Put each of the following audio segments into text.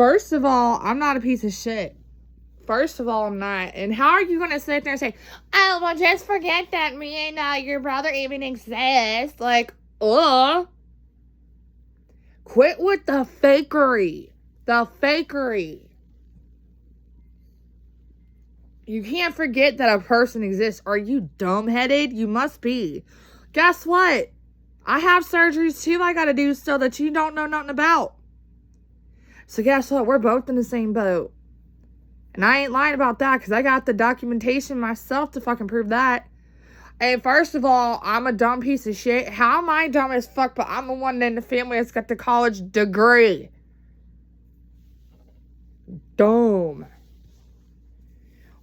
First of all, I'm not a piece of shit. First of all, I'm not. And how are you going to sit there and say, oh, well, just forget that me and your brother even exist? Like, quit with the fakery. The fakery. You can't forget that a person exists. Are you dumb-headed? You must be. Guess what? I have surgeries too I gotta do still that you don't know nothing about. So guess what? We're both in the same boat. And I ain't lying about that because I got the documentation myself to fucking prove that. And first of all, I'm a dumb piece of shit. How am I dumb as fuck, but I'm the one in the family that's got the college degree? Dumb.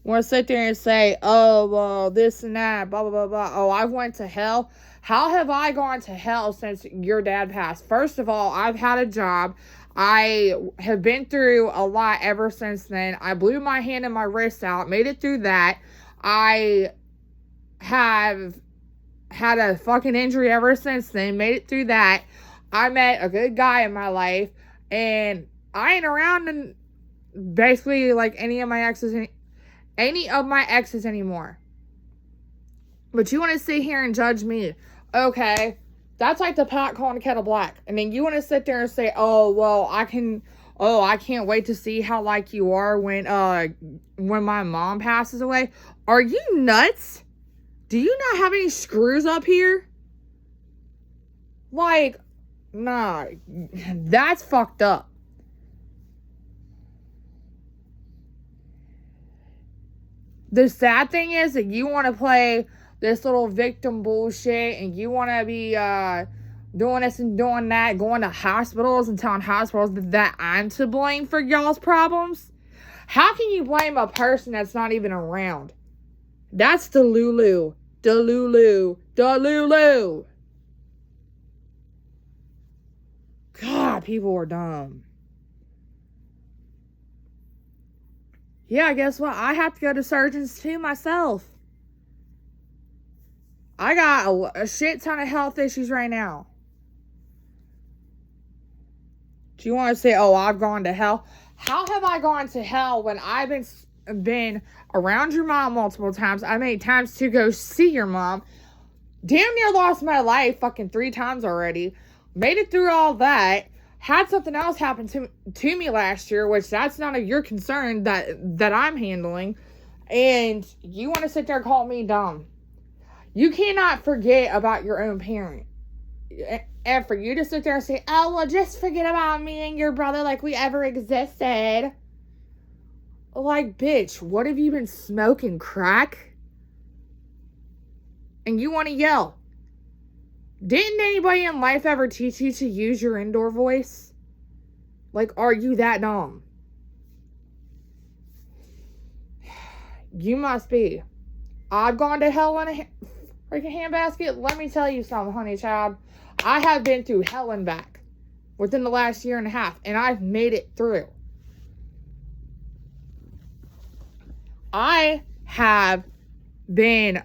Want to sit there and say, oh, well, this and that, blah, blah, blah, blah. Oh, I went to hell. How have I gone to hell since your dad passed? First of all, I've had a job. I have been through a lot ever since then. I blew my hand and my wrist out, made it through that. I have had a fucking injury ever since then, made it through that. I met a good guy in my life, and I ain't around in basically like any of my exes anymore. But you want to sit here and judge me. Okay, that's like the pot calling the kettle black. And then you want to sit there and say, oh, well, I can't wait to see how like you are when my mom passes away. Are you nuts? Do you not have any screws up here? Like, nah, that's fucked up. The sad thing is that you want to play this little victim bullshit and you want to be doing this and doing that, going to hospitals and telling hospitals that I'm to blame for y'all's problems. How can you blame a person that's not even around? That's Delulu. God, people are dumb. Yeah, guess what? I have to go to surgeons too myself. I got a shit ton of health issues right now. Do you want to say, oh, I've gone to hell? How have I gone to hell when I've been around your mom multiple times? I made times to go see your mom. Damn near lost my life fucking 3 times already. Made it through all that. Had something else happen to me last year, which that's none of your concern that I'm handling. And you want to sit there and call me dumb. You cannot forget about your own parent. And for you to sit there and say, oh, well, just forget about me and your brother like we ever existed. Like, bitch, what have you been smoking, crack? And you want to yell. Didn't anybody in life ever teach you to use your indoor voice? Like, are you that dumb? You must be. I've gone to hell in a freaking handbasket. Let me tell you something, honey child. I have been through hell and back within the last year and a half, and I've made it through. I have been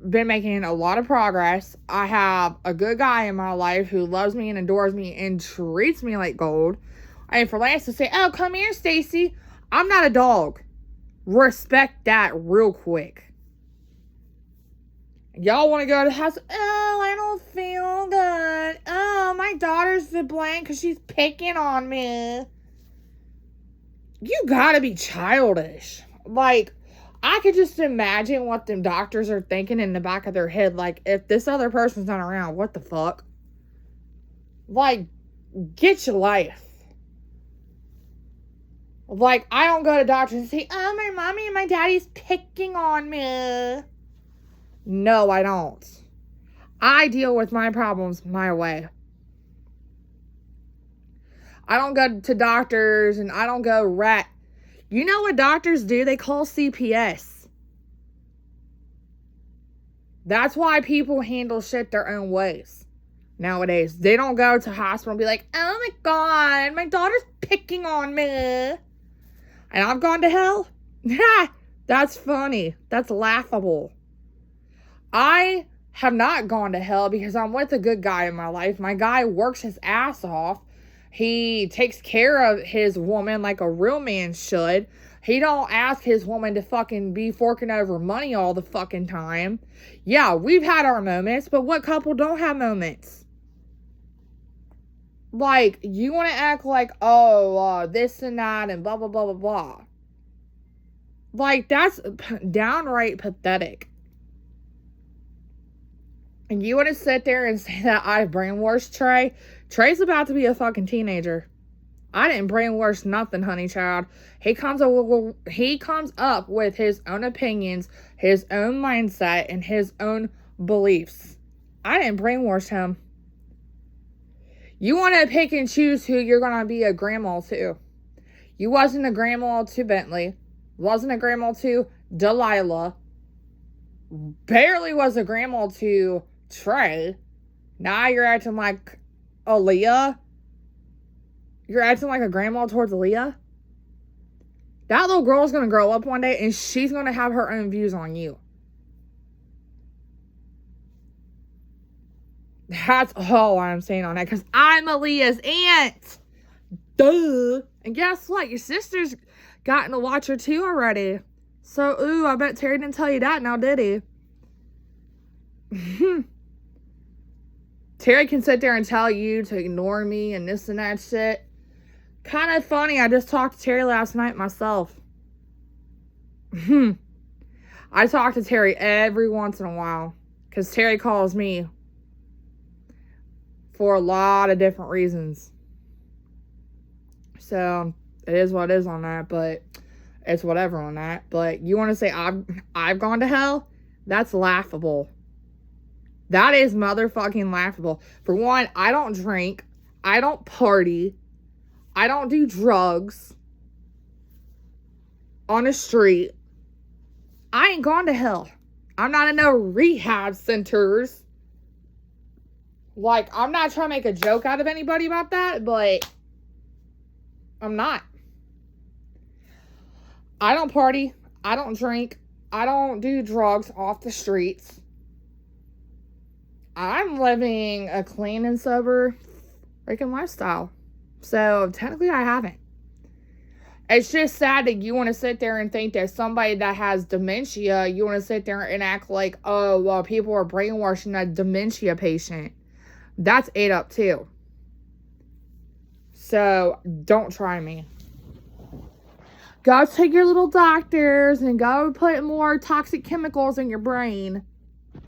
making a lot of progress. I have a good guy in my life who loves me and adores me and treats me like gold. And for Lance to say, oh, come here, Stacy. I'm not a dog. Respect that real quick. Y'all want to go to the house? Oh, I don't feel good. Oh, my daughter's to blame because she's picking on me. You gotta be childish. Like, I could just imagine what them doctors are thinking in the back of their head. Like, if this other person's not around, what the fuck? Like, get your life. Like, I don't go to doctors and say, oh, my mommy and my daddy's picking on me. No, I don't. I deal with my problems my way. I don't go to doctors and I don't go rat. You know what doctors do? They call CPS. That's why people handle shit their own ways nowadays. They don't go to hospital and be like, oh my God, my daughter's picking on me. And I've gone to hell? That's funny. That's laughable. I have not gone to hell because I'm with a good guy in my life. My guy works his ass off. He takes care of his woman like a real man should. He don't ask his woman to fucking be forking over money all the fucking time. Yeah, we've had our moments, but what couple don't have moments? Like, you want to act like, oh, this and that and blah, blah, blah, blah, blah. Like, that's downright pathetic. And you want to sit there and say that I brainwashed Trey? Trey's about to be a fucking teenager. I didn't brainwash nothing, honey child. He comes up with his own opinions, his own mindset, and his own beliefs. I didn't brainwash him. You want to pick and choose who you're going to be a grandma to. You wasn't a grandma to Bentley. Wasn't a grandma to Delilah. Barely was a grandma to Trey. Now you're acting like Aaliyah. You're acting like a grandma towards Aaliyah. That little girl's going to grow up one day and she's going to have her own views on you. That's all I'm saying on that, because I'm Aaliyah's aunt. Duh. And guess what? Your sister's gotten to watch her too already. So, ooh, I bet Terry didn't tell you that now, did he? Terry can sit there and tell you to ignore me and this and that shit. Kind of funny, I just talked to Terry last night myself. I talk to Terry every once in a while, because Terry calls me for a lot of different reasons. So, it is what it is on that, but it's whatever on that. But you want to say I've gone to hell? That's laughable. That is motherfucking laughable. For one, I don't drink. I don't party. I don't do drugs on the street. I ain't gone to hell. I'm not in no rehab centers. Like, I'm not trying to make a joke out of anybody about that, but I'm not. I don't party. I don't drink. I don't do drugs off the streets. I'm living a clean and sober freaking lifestyle. So, technically, I haven't. It's just sad that you want to sit there and think that somebody that has dementia, you want to sit there and act like, oh, well, people are brainwashing a dementia patient. That's ate up, too. So, don't try me. Go take your little doctors and go put more toxic chemicals in your brain.